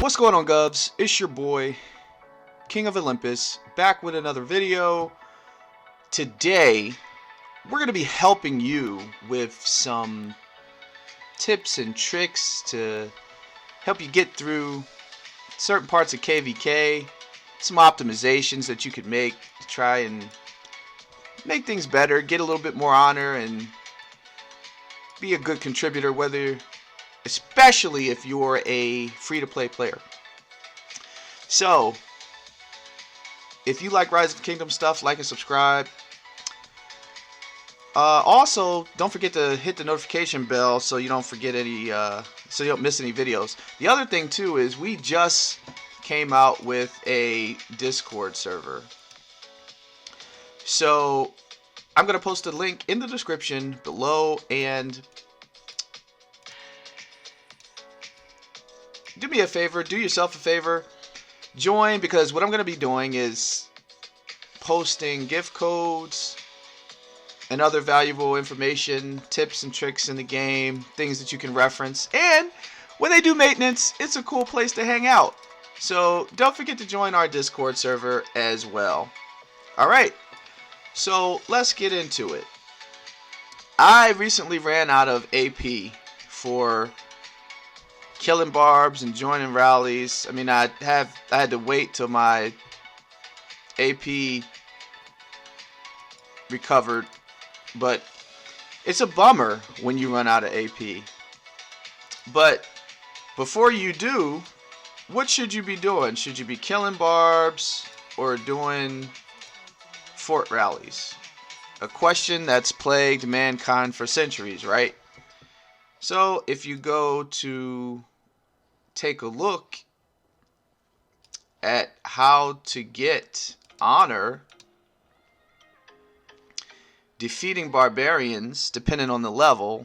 What's going on, Gubs? It's your boy, King of Olympus, back with another video. Today, we're going to be helping you with some tips and tricks to help you get through certain parts of KVK, some optimizations that you could make to try and make things better, get a little bit more honor, and be a good contributor, especially if you're a free-to-play player. So, if you like Rise of Kingdom stuff, like and subscribe. Also, don't forget to hit the notification bell so you don't forget so you don't miss any videos. The other thing too is we just came out with a Discord server. So, I'm gonna post a link in the description below, and do me a favor, do yourself a favor, join, because what I'm going to be doing is posting gift codes and other valuable information, tips and tricks in the game, things that you can reference. And when they do maintenance, it's a cool place to hang out. So don't forget to join our Discord server as well. Alright, so let's get into it. I recently ran out of AP for killing barbs and joining rallies. I mean, I had to wait till my AP recovered, but it's a bummer when you run out of AP. But before you do, what should you be doing? Should you be killing barbs or doing fort rallies? A question that's plagued mankind for centuries, right? So if you go to take a look at how to get honor defeating barbarians, depending on the level,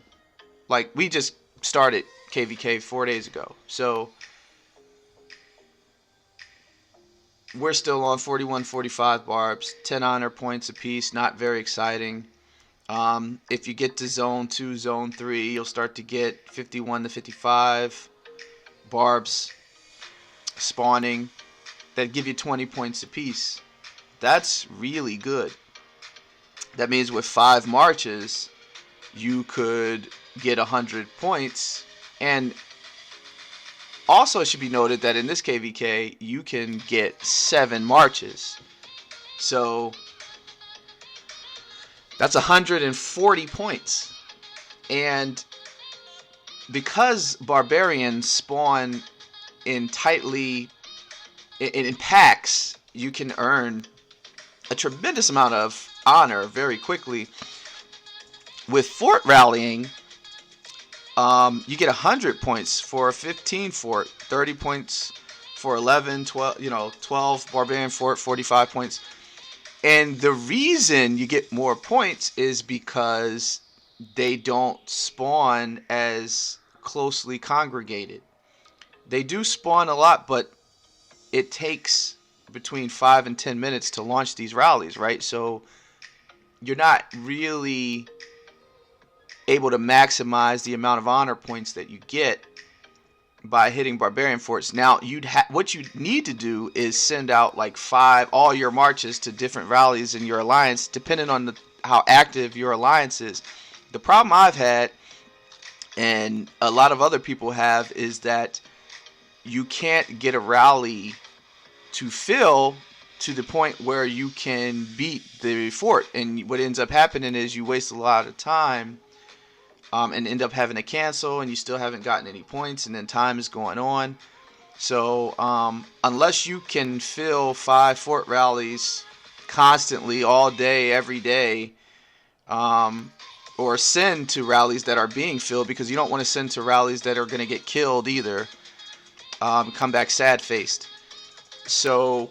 like we just started KVK 4 days ago, so we're still on 41, 45 barbs, 10 honor points apiece, not very exciting. If you get to zone 2, zone 3, you'll start to get 51 to 55 barbs spawning that give you 20 points apiece. That's really good. That means with 5 marches, you could get 100 points. And also it should be noted that in this KVK, you can get 7 marches. So that's 140 points. And because barbarians spawn in packs, you can earn a tremendous amount of honor very quickly. With fort rallying, you get 100 points for a 15 fort, 30 points for 11, 12 barbarian fort, 45 points. And the reason you get more points is because they don't spawn as closely congregated. They do spawn a lot, but it takes between 5 and 10 minutes to launch these rallies, right? So you're not really able to maximize the amount of honor points that you get by hitting barbarian forts. Now, what you need to do is send out like all your marches to different rallies in your alliance, depending on how active your alliance is. The problem I've had, and a lot of other people have, is that you can't get a rally to fill to the point where you can beat the fort. And what ends up happening is you waste a lot of time and end up having to cancel, and you still haven't gotten any points, and then time is going on. So unless you can fill 5 fort rallies constantly all day, every day, or send to rallies that are being filled, because you don't want to send to rallies that are going to get killed either, come back sad-faced. So,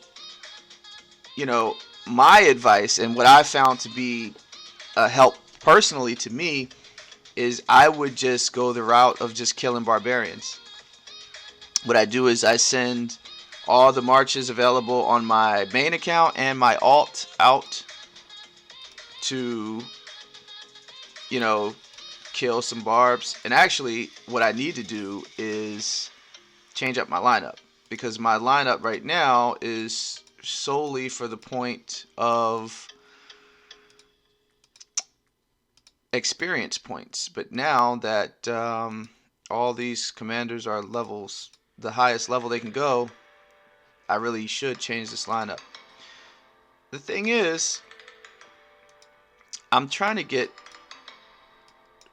my advice, and what I found to be a help personally to me, is I would just go the route of just killing barbarians. What I do is I send all the marches available on my main account and my alt out to kill some barbs. And actually, what I need to do is change up my lineup. because my lineup right now is solely for the point of experience points. But now that all these commanders are levels, the highest level they can go, I really should change this lineup. The thing is, I'm trying to get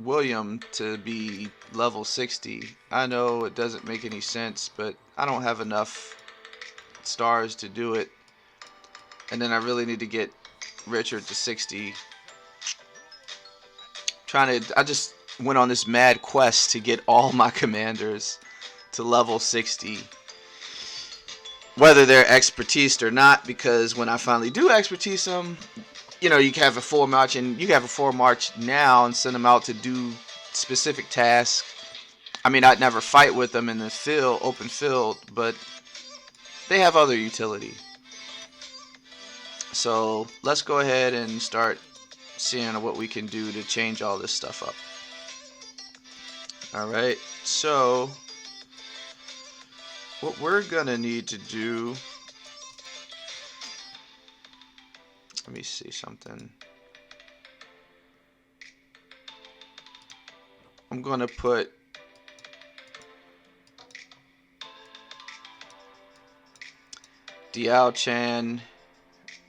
William to be level 60. I know it doesn't make any sense, but I don't have enough stars to do it. And then I really need to get Richard to 60. I just went on this mad quest to get all my commanders to level 60. Whether they're expertise or not, because when I finally do expertise them, you know, you can have a full march, and you can have a full march now and send them out to do specific tasks. I mean, I'd never fight with them in the field, open field, but they have other utility. So let's go ahead and start seeing what we can do to change all this stuff up. Alright, so what we're gonna need to do, let me see something. I'm gonna put Diao Chan,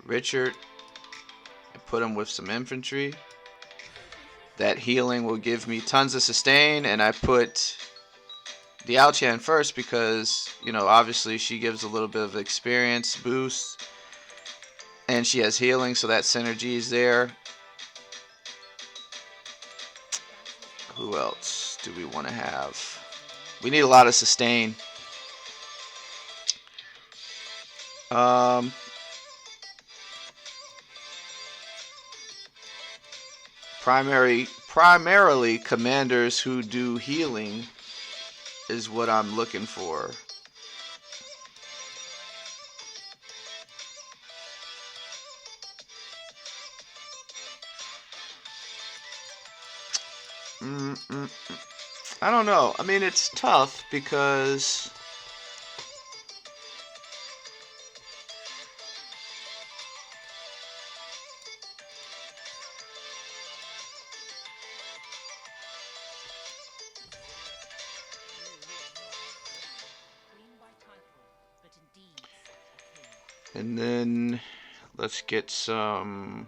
Richard, and put him with some infantry. That healing will give me tons of sustain, and I put Diao Chan first because, you know, obviously she gives a little bit of experience boost, and she has healing, so that synergy is there. Who else do we want to have? We need a lot of sustain. Primarily commanders who do healing is what I'm looking for. I don't know. I mean, it's tough because and then let's get some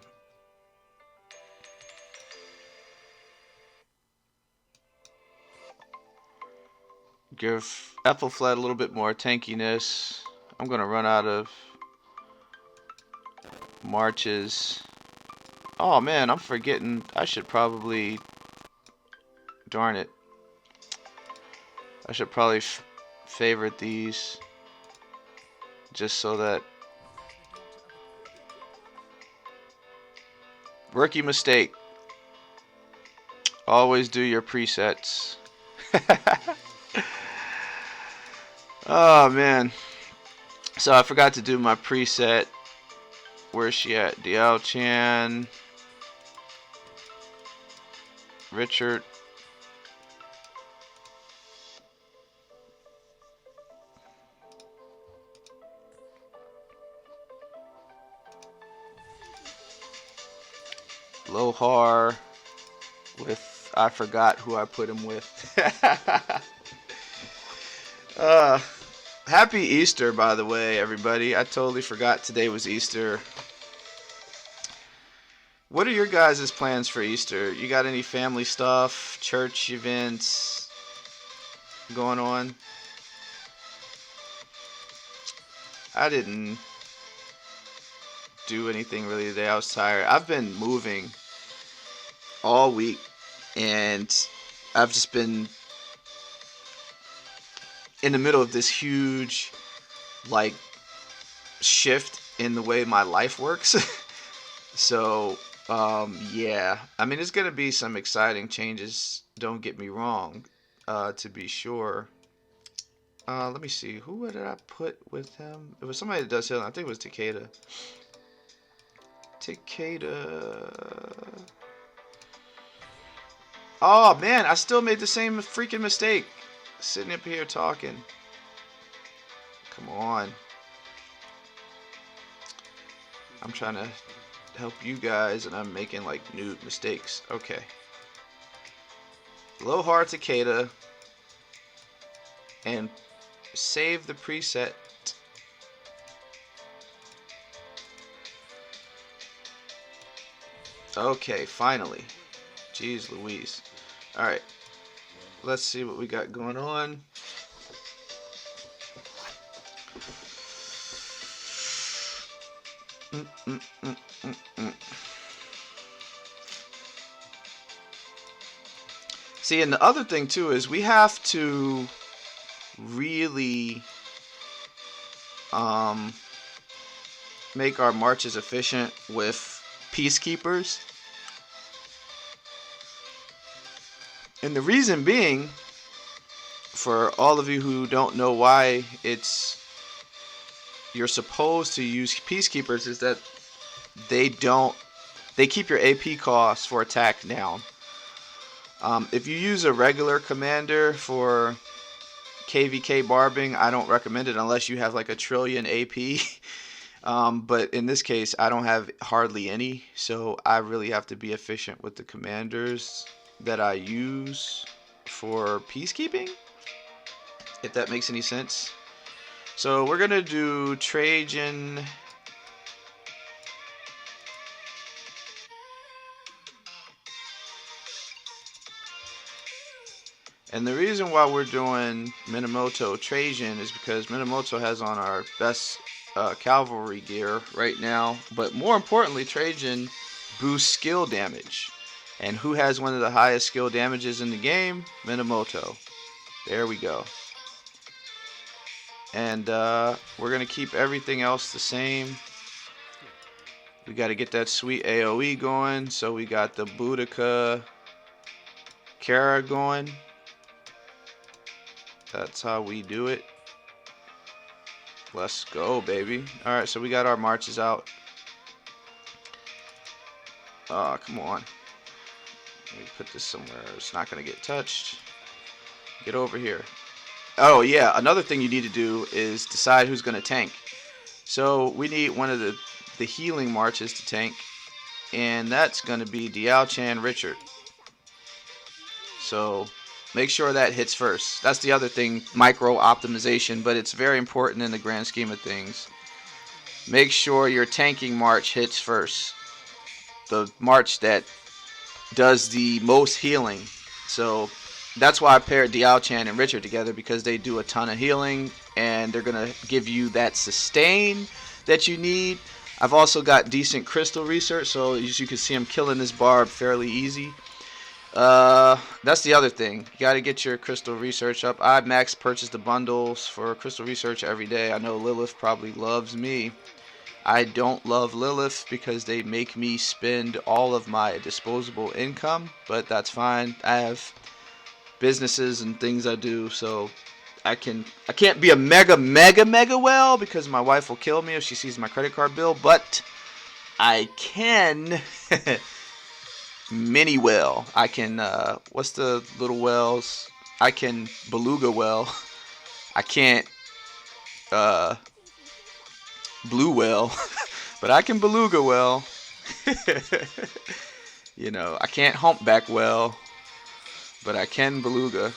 give Ethelfled a little bit more tankiness. I'm gonna run out of marches. Oh man, I'm forgetting. I should probably, darn it, I should probably favorite these just so that, rookie mistake, always do your presets. Oh man, so I forgot to do my preset. Where's she at? Diao Chan, Richard, Lohar with, I forgot who I put him with. Happy Easter, by the way, everybody. I totally forgot today was Easter. What are your guys' plans for Easter? You got any family stuff, church events going on? I didn't do anything really today. I was tired. I've been moving all week, and I've just been in the middle of this huge, like, shift in the way my life works. So, yeah. I mean, it's gonna be some exciting changes, don't get me wrong, to be sure. Let me see. Who did I put with him? It was somebody that does healing. I think it was Takeda. Oh, man. I still made the same freaking mistake. Sitting up here talking. Come on. I'm trying to help you guys and I'm making like new mistakes. Okay. Low hard cicada and save the preset. Okay, finally. Jeez Louise. Alright. Let's see what we got going on. See, and the other thing too is we have to really make our marches efficient with peacekeepers. And the reason being, for all of you who don't know why you're supposed to use peacekeepers, is that they keep your AP costs for attack down. If you use a regular commander for KVK barbing, I don't recommend it unless you have like a trillion AP. But in this case, I don't have hardly any, so I really have to be efficient with the commanders that I use for peacekeeping, if that makes any sense. So we're gonna do Trajan. And the reason why we're doing Minamoto Trajan is because Minamoto has on our best cavalry gear right now. But more importantly, Trajan boosts skill damage. And who has one of the highest skill damages in the game? Minamoto. There we go. And we're going to keep everything else the same. We got to get that sweet AoE going. So we got the Boudica Kara going. That's how we do it. Let's go, baby. Alright, so we got our marches out. Come on. Let me put this somewhere it's not going to get touched. Get over here. Oh, yeah. Another thing you need to do is decide who's going to tank. So we need one of the healing marches to tank. And that's going to be Diao-chan Richard. So make sure that hits first. That's the other thing, micro optimization, but it's very important in the grand scheme of things. Make sure your tanking march hits first. The march that does the most healing. So that's why I paired Diao-chan and Richard together, because they do a ton of healing and they're going to give you that sustain that you need. I've also got decent crystal research, so as you can see, I'm killing this barb fairly easy. That's the other thing. You got to get your crystal research up. I max purchase the bundles for crystal research every day. I know Lilith probably loves me. I don't love Lilith because they make me spend all of my disposable income, but that's fine. I have businesses and things I do, so I can't be a mega well because my wife will kill me if she sees my credit card bill, but I can mini well. I can what's the little wells? I can beluga well. I can't blue whale, but I can beluga well. You know, I can't humpback well, but I can beluga.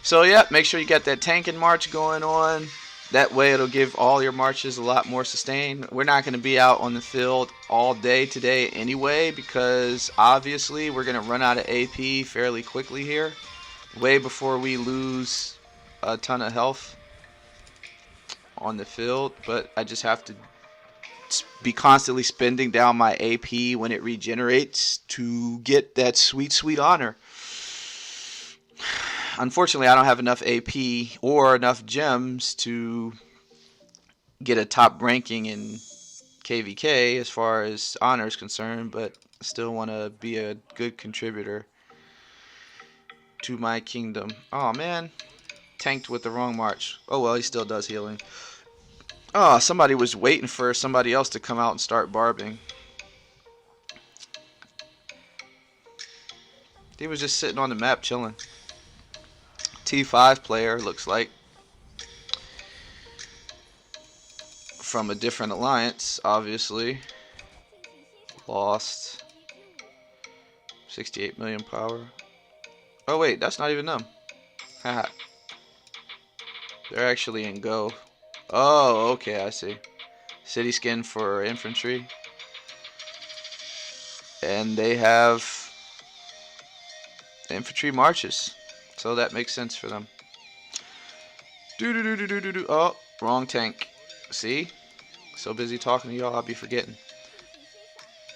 So yeah, make sure you got that tanking march going on. That way it'll give all your marches a lot more sustain. We're not going to be out on the field all day today anyway, because obviously we're going to run out of AP fairly quickly here, way before we lose a ton of health on the field. But I just have to be constantly spending down my AP when it regenerates to get that sweet honor. Unfortunately, I don't have enough AP or enough gems to get a top ranking in KVK as far as honor is concerned, but I still want to be a good contributor to my kingdom. Oh man, tanked with the wrong march. Oh well, he still does healing. Oh, somebody was waiting for somebody else to come out and start barbing. He was just sitting on the map chilling. T5 player, looks like. From a different alliance, obviously. Lost. 68 million power. Oh wait, that's not even them. Haha. They're actually in Go. Oh, okay, I see. City skin for infantry. And they have infantry marches. So that makes sense for them. Oh, wrong tank. See? So busy talking to y'all, I'll be forgetting.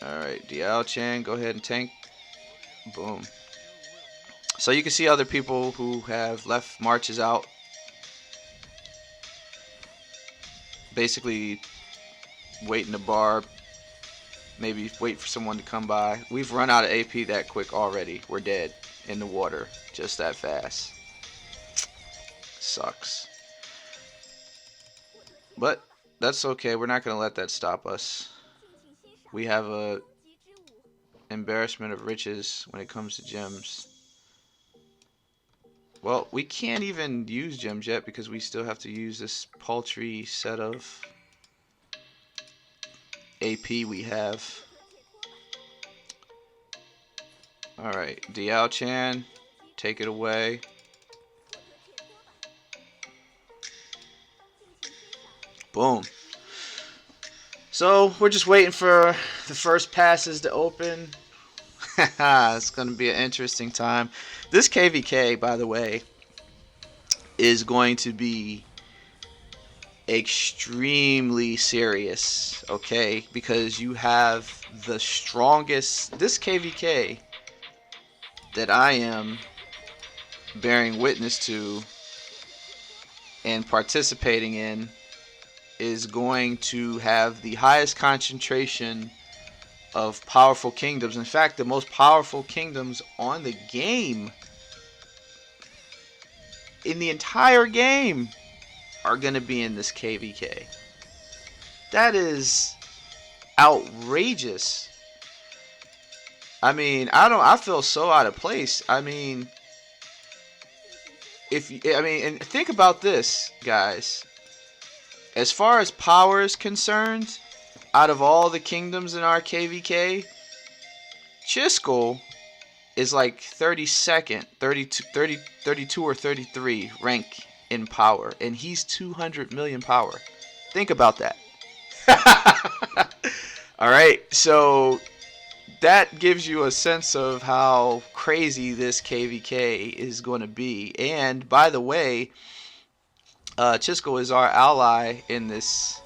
Alright, Diao Chan, go ahead and tank. Boom. So you can see other people who have left marches out. Basically waiting to bar. Maybe wait for someone to come by. We've run out of AP that quick already. We're dead in the water. Just that fast. Sucks. But that's okay. We're not going to let that stop us. We have a embarrassment of riches when it comes to gems. Well, we can't even use gems yet because we still have to use this paltry set of AP we have. Alright, Diao Chan, take it away. Boom. So, we're just waiting for the first passes to open. It's going to be an interesting time. This KVK, by the way, is going to be extremely serious, okay? Because you have the strongest... This KVK that I am bearing witness to and participating in is going to have the highest concentration of powerful kingdoms. In fact, the most powerful kingdoms on the game, in the entire game, are going to be in this KVK. That is outrageous. I mean, I feel so out of place. I mean, and think about this, guys. As far as power is concerned, out of all the kingdoms in our KVK, Chisco is like 32nd, 32 or 33 rank in power, and he's 200 million power. Think about that. All right, so that gives you a sense of how crazy this KVK is going to be. And by the way, Chisco is our ally in this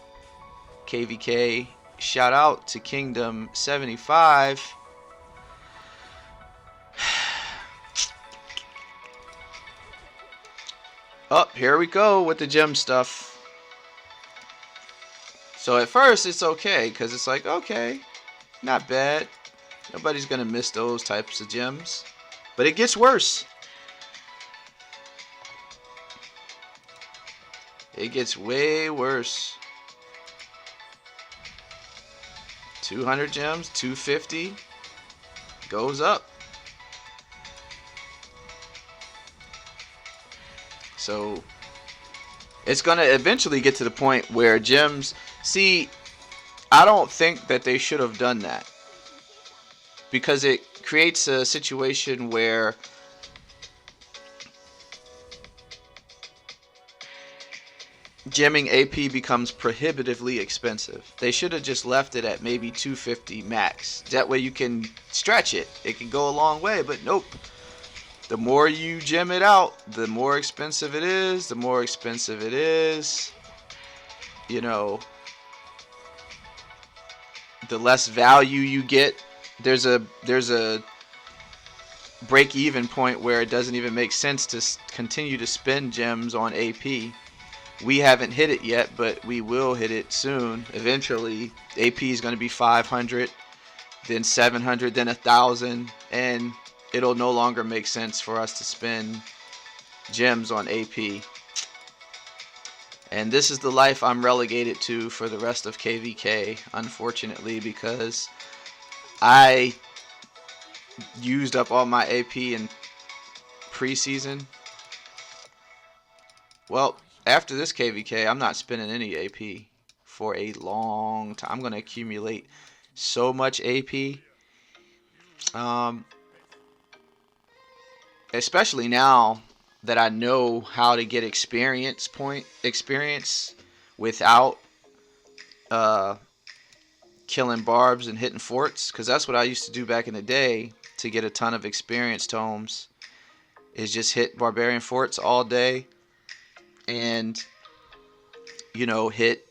KVK. Shout out to Kingdom 75. Oh, here we go with the gem stuff. So at first it's okay, because it's like, okay, not bad. Nobody's going to miss those types of gems. But it gets worse. It gets way worse. 200 gems, 250, goes up. So it's going to eventually get to the point where gems... See, I don't think that they should have done that, because it creates a situation where gemming AP becomes prohibitively expensive. They should have just left it at maybe 250 max. That way you can stretch it. It can go a long way, but nope. The more you gem it out, the more expensive it is. The more expensive it is, you know, the less value you get. There's a break-even point where it doesn't even make sense to continue to spend gems on AP. We haven't hit it yet, but we will hit it soon. Eventually, AP is going to be 500, then 700, then 1,000, and it'll no longer make sense for us to spend gems on AP. And this is the life I'm relegated to for the rest of KVK, unfortunately, because I used up all my AP in preseason. Well, after this KVK, I'm not spending any AP for a long time. I'm going to accumulate so much AP. Um, Especially now that I know how to get experience without uh, killing barbs and hitting forts, because that's what I used to do back in the day to get a ton of experience tomes, is just hit barbarian forts all day and hit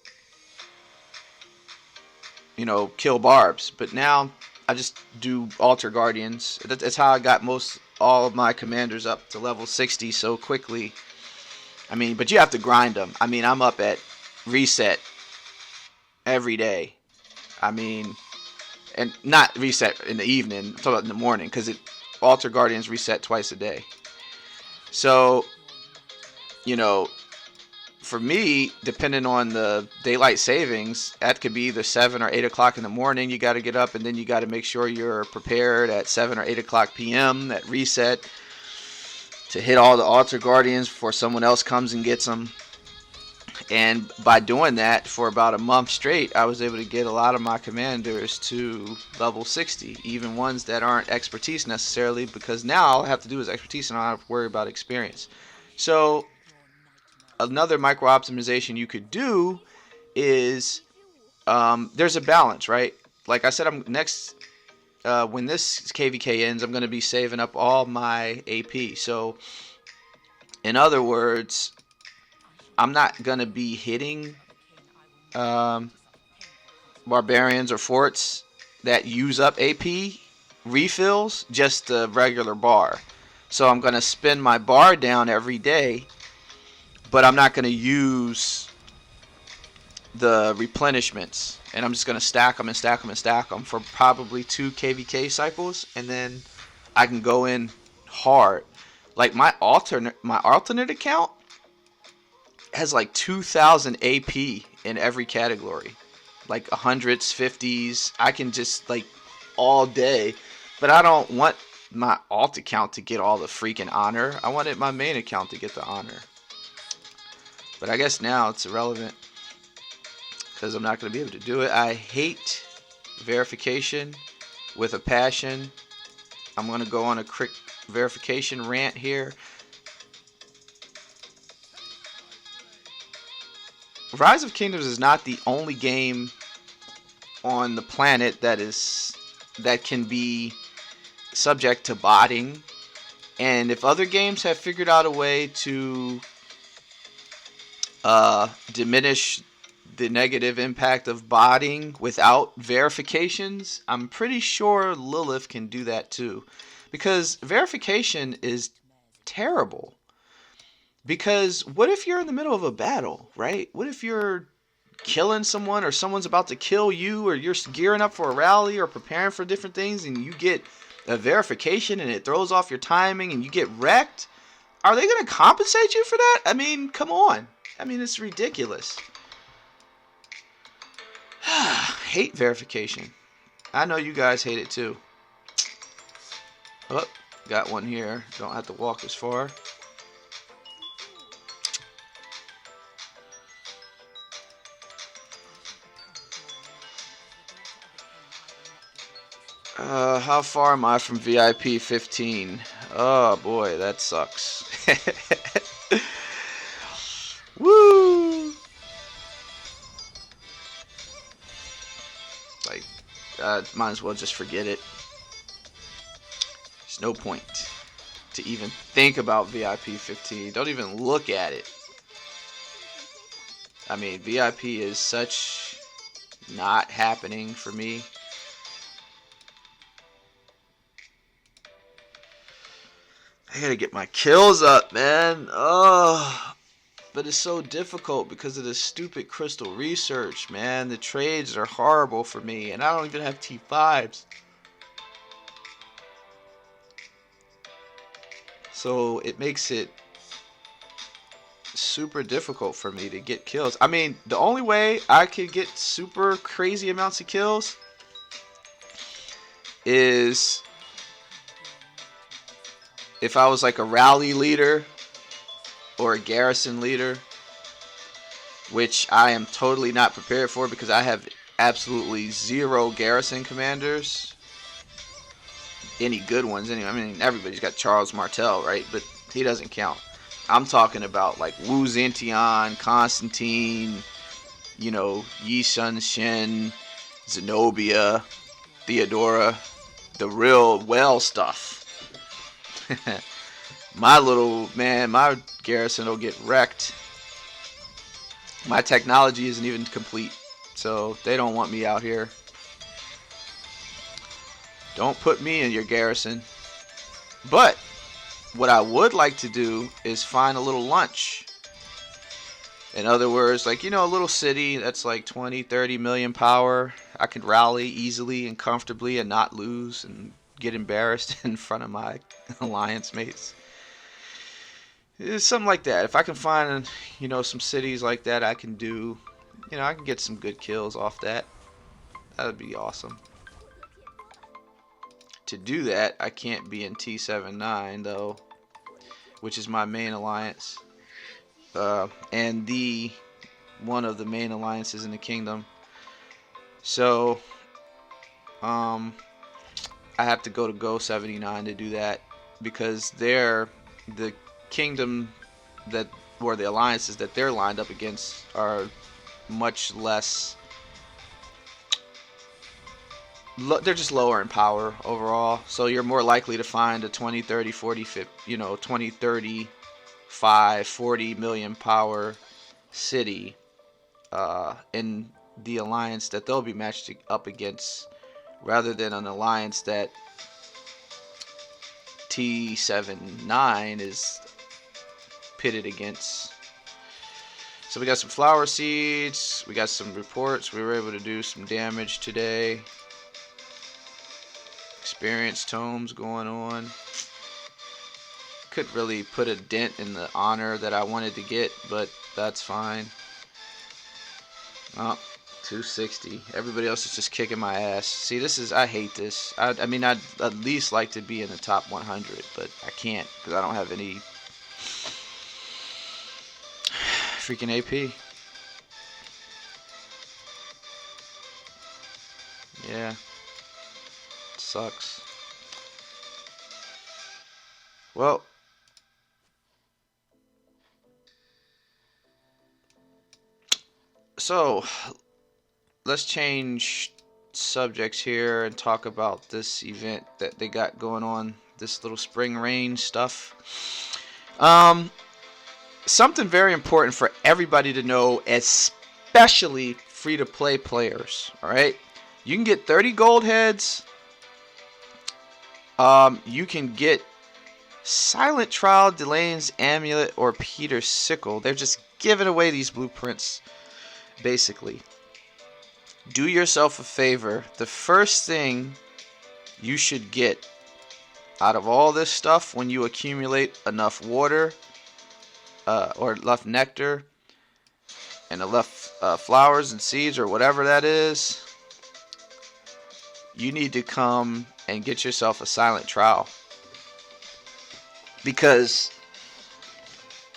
kill barbs. But now I just do altar guardians. That's how I got all of my commanders up to level 60 so quickly. I mean, but you have to grind them. I mean, I'm up at reset every day. I mean, and not reset in the evening. I'm talking about in the morning, because altar guardians reset twice a day. So, for me, depending on the daylight savings, that could be either 7 or 8 o'clock in the morning. You got to get up, and then you got to make sure you're prepared at 7 or 8 o'clock p.m. that reset to hit all the altar guardians before someone else comes and gets them. And by doing that for about a month straight, I was able to get a lot of my commanders to level 60, even ones that aren't expertise necessarily, because now all I have to do is expertise and I don't have to worry about experience. So another micro optimization you could do is there's a balance, right? Like I said, I'm next when this KVK ends, I'm going to be saving up all my AP. So in other words, I'm not going to be hitting barbarians or forts that use up AP refills, just the regular bar. So I'm going to spend my bar down every day, but I'm not going to use the replenishments. And I'm just going to stack them and stack them and stack them for probably 2 KVK cycles, and then I can go in hard. Like my alternate account has like 2,000 AP in every category, like 100s, 50s. I can just like all day, but I don't want my alt account to get all the freaking honor. I wanted my main account to get the honor, but I guess now it's irrelevant because I'm not going to be able to do it. I hate verification with a passion. I'm going to go on a quick verification rant here. Rise of Kingdoms is not the only game on the planet that can be subject to botting. And if other games have figured out a way to diminish the negative impact of botting without verifications, I'm pretty sure Lilith can do that too. Because verification is terrible. Because what if you're in the middle of a battle, right? What if you're killing someone, or someone's about to kill you, or you're gearing up for a rally or preparing for different things, and you get a verification and it throws off your timing and you get wrecked? Are they going to compensate you for that? I mean, come on. I mean, it's ridiculous. Hate verification. I know you guys hate it too. Oh, got one here. Don't have to walk as far. How far am I from VIP 15? Oh boy, that sucks. Woo! Like, might as well just forget it. There's no point to even think about VIP 15. Don't even look at it. I mean, VIP is such not happening for me. I gotta get my kills up, man. Oh, but it's so difficult because of this stupid crystal research, man. The trades are horrible for me, and I don't even have T5s. So it makes it super difficult for me to get kills. I mean, the only way I could get super crazy amounts of kills is if I was like a rally leader, or a garrison leader, which I am totally not prepared for because I have absolutely zero garrison commanders. Any good ones anyway. I mean, everybody's got Charles Martel, right? But he doesn't count. I'm talking about like Wu Zetian, Constantine, Yi Sun Shin, Zenobia, Theodora, the real well stuff. My garrison will get wrecked. My technology isn't even complete, so they don't want me out here. Don't put me in your garrison. But what I would like to do is find a little lunch. In other words, like, a little city that's like 20, 30 million power. I could rally easily and comfortably and not lose and get embarrassed in front of my alliance mates. It's something like that. If I can find, some cities like that, I can do, I can get some good kills off that. That would be awesome. To do that, I can't be in T79 though, which is my main alliance, and one of the main alliances in the kingdom. So, I have to go to Go 79 to do that because the kingdom or the alliances that they're lined up against are much less. They're just lower in power overall, so you're more likely to find a 20, 30, 40, 50, 20, 35, 40 million power city in the alliance that they'll be matched up against, rather than an alliance that T79 is pitted against. So we got some flower seeds, we got some reports, we were able to do some damage today. Experience tomes going on. Could really put a dent in the honor that I wanted to get, but that's fine. Oh, 260. Everybody else is just kicking my ass. See, I hate this. I mean, I'd at least like to be in the top 100, but I can't because I don't have any freaking AP. Yeah. Sucks. Well, so let's change subjects here and talk about this event that they got going on, this little spring rain stuff. Something very important for everybody to know, especially free-to-play players. All right, you can get 30 gold heads. You can get Silent Trial, Delane's Amulet, or Peter's Sickle. They're just giving away these blueprints, basically. Do yourself a favor. The first thing you should get out of all this stuff when you accumulate enough water, or enough nectar, and enough flowers and seeds, or whatever that is, you need to come and get yourself a Silent Trial. Because,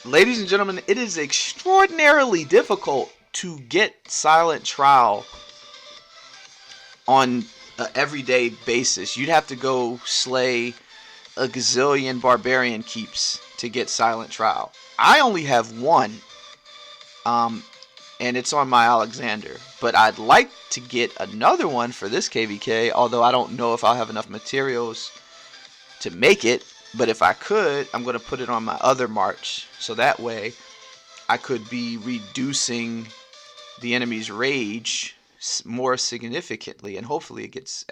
ladies and gentlemen, it is extraordinarily difficult to get Silent Trial on an everyday basis. You'd have to go slay a gazillion barbarian keeps to get Silent Trial. I only have one, and it's on my Alexander. But I'd like to get another one for this KVK, although I don't know if I'll have enough materials to make it. But if I could, I'm going to put it on my other march, so that way I could be reducing the enemy's rage more significantly, and hopefully it gets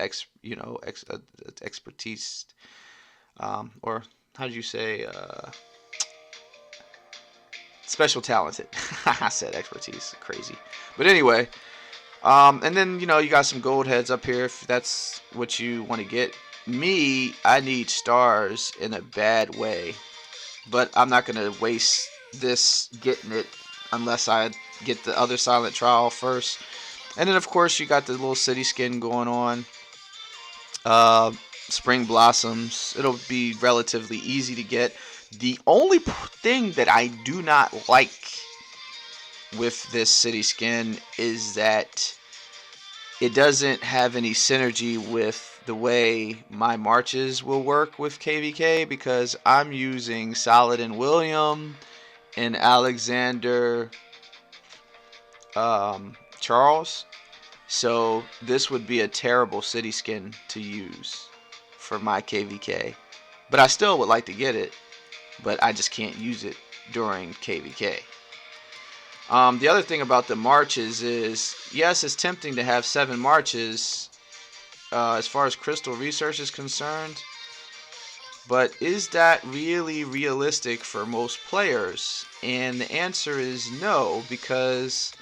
expertise, or how do you say, special talented. I said expertise, crazy. But anyway, and then you got some gold heads up here if that's what you want to get. Me, I need stars in a bad way, but I'm not going to waste this getting it unless I get the other Silent Trial first. And then of course you got the little city skin going on, spring blossoms. It'll be relatively easy to get. The only thing that I do not like with this city skin is that it doesn't have any synergy with the way my marches will work with KVK, because I'm using Saladin William and Alexander Charles. So this would be a terrible city skin to use for my KVK. But I still would like to get it, but I just can't use it during KVK. The other thing about the marches is, yes, it's tempting to have 7 marches as far as crystal research is concerned, but is that really realistic for most players? And the answer is no, because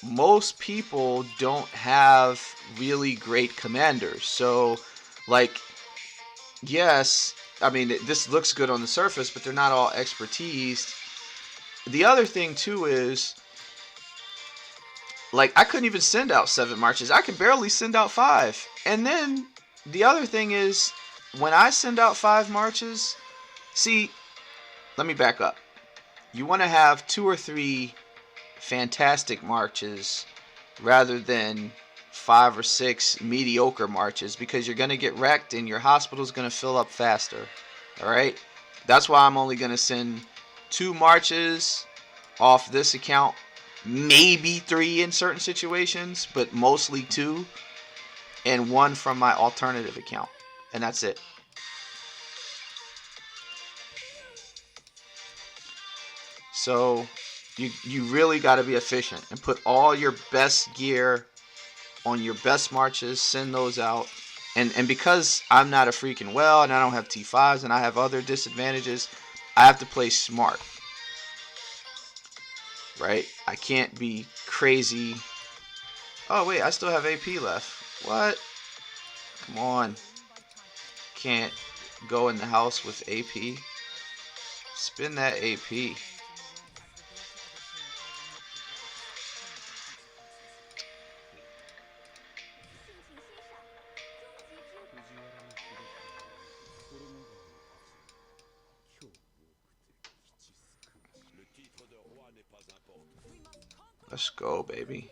most people don't have really great commanders. So, like, yes, I mean, this looks good on the surface, but they're not all expertise. The other thing, too, is, like, I couldn't even send out 7 marches. I can barely send out 5. And then the other thing is, when I send out 5 marches, see, let me back up. You want to have 2 or 3 fantastic marches rather than 5 or 6 mediocre marches, because you're going to get wrecked and your hospital's going to fill up faster. Alright? That's why I'm only going to send 2 marches off this account, maybe 3 in certain situations, but mostly 2, and 1 from my alternative account, and that's it. So you really got to be efficient and put all your best gear on your best marches, send those out. And because I'm not a freaking well and I don't have T5s and I have other disadvantages, I have to play smart. Right? I can't be crazy. Oh, wait, I still have AP left. What? Come on. Can't go in the house with AP. Spin that AP. Let's go, baby.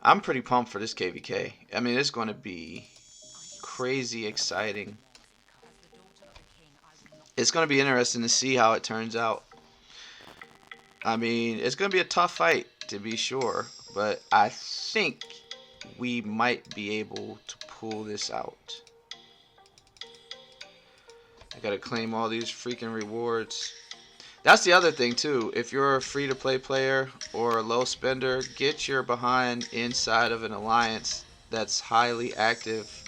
I'm pretty pumped for this KVK. I mean, it's going to be crazy exciting. It's going to be interesting to see how it turns out. I mean, it's going to be a tough fight, to be sure, but I think we might be able to pull this out. I got to claim all these freaking rewards. That's the other thing, too. If you're a free-to-play player or a low spender, get your behind inside of an alliance that's highly active.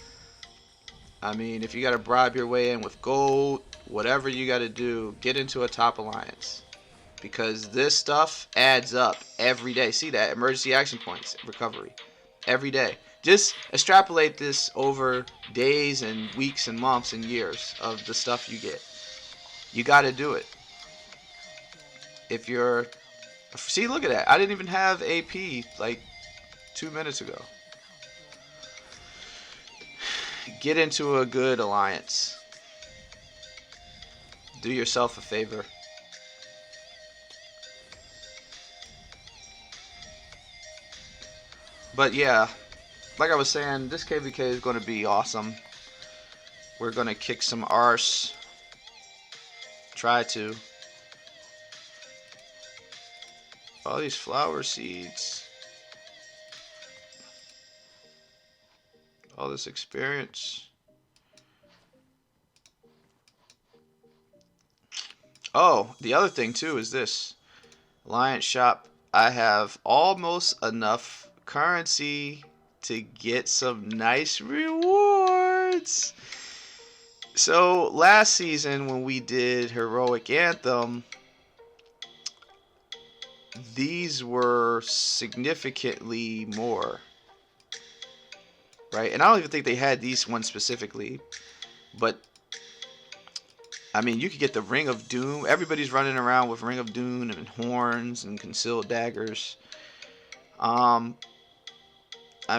I mean, if you got to bribe your way in with gold, whatever you got to do, get into a top alliance. Because this stuff adds up every day. See that? Emergency action points, recovery. Every day. Just extrapolate this over days and weeks and months and years of the stuff you get. You got to do it. If you're... See, look at that. I didn't even have AP like 2 minutes ago. Get into a good alliance. Do yourself a favor. But yeah, like I was saying, this KVK is going to be awesome. We're going to kick some arse. Try to. All these flower seeds. All this experience. Oh, the other thing too is this. Alliance shop. I have almost enough currency to get some nice rewards. So last season when we did Heroic Anthem, these were significantly more, right? And I don't even think they had these ones specifically, but I mean, you could get the Ring of Doom. Everybody's running around with Ring of Doom and horns and concealed daggers. I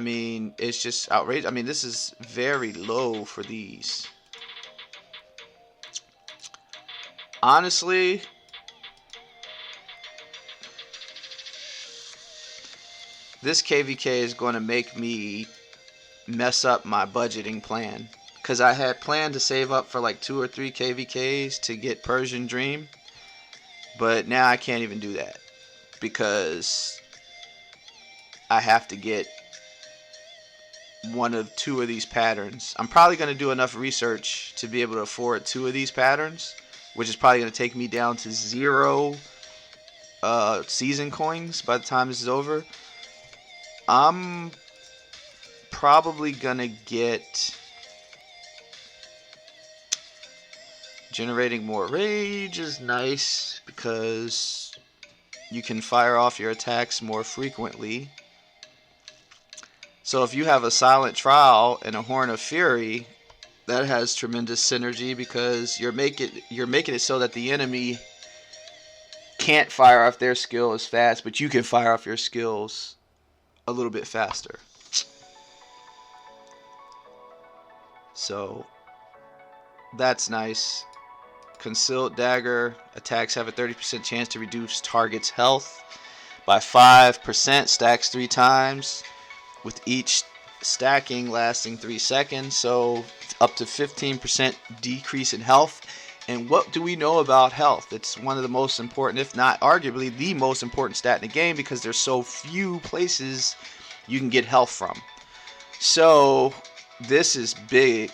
mean, it's just outrageous. I mean, this is very low for these. Honestly, this KVK is going to make me mess up my budgeting plan. Because I had planned to save up for like 2 or 3 KVKs to get Persian Dream. But now I can't even do that. Because I have to get one of 2 of these patterns. I'm probably going to do enough research to be able to afford 2 of these patterns. Which is probably going to take me down to 0 season coins by the time this is over. I'm probably gonna get generating more rage is nice because you can fire off your attacks more frequently. So if you have a silent trial and a horn of fury, that has tremendous synergy because you're making it so that the enemy can't fire off their skill as fast, but you can fire off your skills a little bit faster. So that's nice. Concealed Dagger attacks have a 30% chance to reduce target's health by 5%, stacks 3 times, with each stacking lasting 3 seconds, so up to 15% decrease in health. And what do we know about health? It's one of the most important, if not arguably the most important stat in the game, because there's so few places you can get health from. So this is big.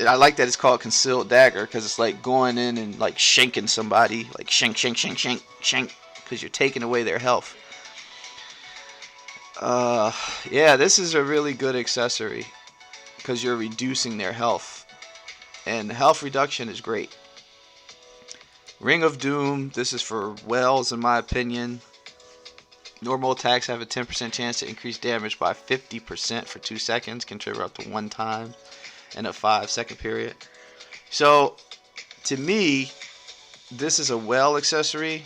I like that it's called Concealed Dagger because it's like going in and like shanking somebody, like shank, shank, shank, shank, shank, because you're taking away their health. Yeah, this is a really good accessory because you're reducing their health, and health reduction is great. Ring of Doom, this is for Wells in my opinion. Normal attacks have a 10% chance to increase damage by 50% for 2 seconds, can trigger up to 1 time in a 5-second period. So, to me, this is a well accessory.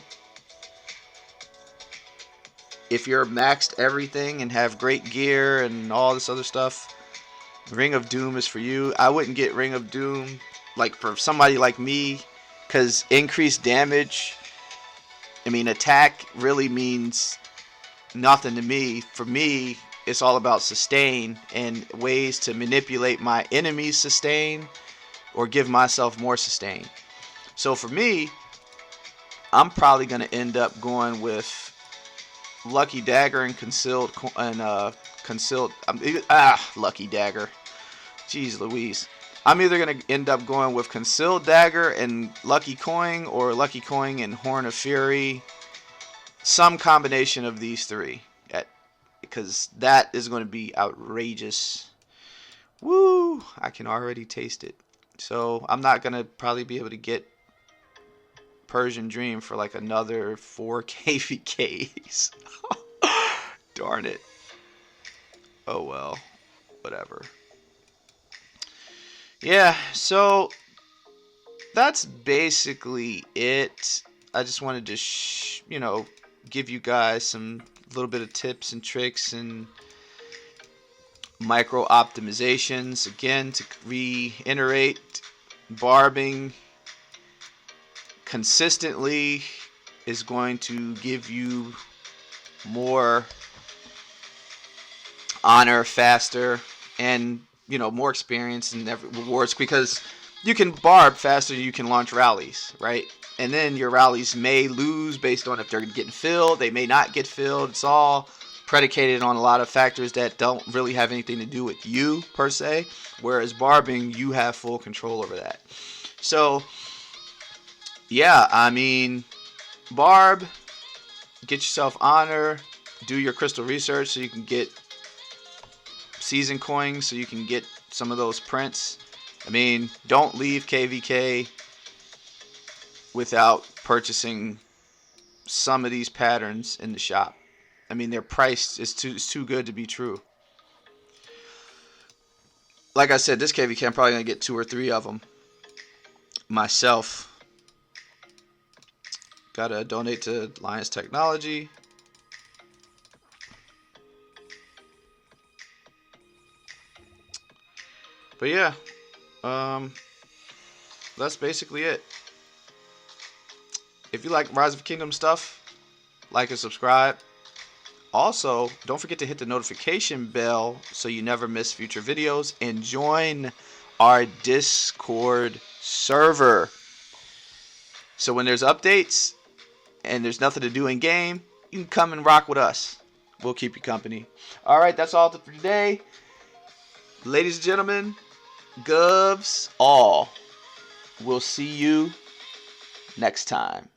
If you're maxed everything and have great gear and all this other stuff, Ring of Doom is for you. I wouldn't get Ring of Doom like for somebody like me, because increased damage, I mean, attack really means nothing to me. For me, it's all about sustain and ways to manipulate my enemy's sustain or give myself more sustain. So for me, I'm probably going to end up going with Lucky Dagger and Concealed Lucky Dagger. Jeez Louise. I'm either going to end up going with Concealed Dagger and Lucky Coin, or Lucky Coin and Horn of Fury. Some combination of these 3. Because that is going to be outrageous. Woo! I can already taste it. So I'm not going to probably be able to get Persian Dream for like another 4 KVKs. Darn it. Oh well. Whatever. Yeah, so that's basically it. I just wanted to, give you guys some little bit of tips and tricks and micro optimizations. Again, to reiterate, barbing consistently is going to give you more honor faster and more experience and rewards, because you can barb faster, you can launch rallies, right? And then your rallies may lose based on if they're getting filled, they may not get filled. It's all predicated on a lot of factors that don't really have anything to do with you per se, whereas barbing, you have full control over that. So yeah, I mean, barb, get yourself honor, do your crystal research so you can get season coins, so you can get some of those prints. I mean, don't leave KVK without purchasing some of these patterns in the shop. I mean, their price is too good to be true. Like I said, this KVK, I'm probably going to get 2 or 3 of them myself. Gotta donate to Lions Technology. But yeah, that's basically it. If you like Rise of Kingdom stuff, like and subscribe. Also, don't forget to hit the notification bell so you never miss future videos, and join our Discord server. So when there's updates and there's nothing to do in game, you can come and rock with us. We'll keep you company. Alright, that's all for today. Ladies and gentlemen, Govs all. We'll see you next time.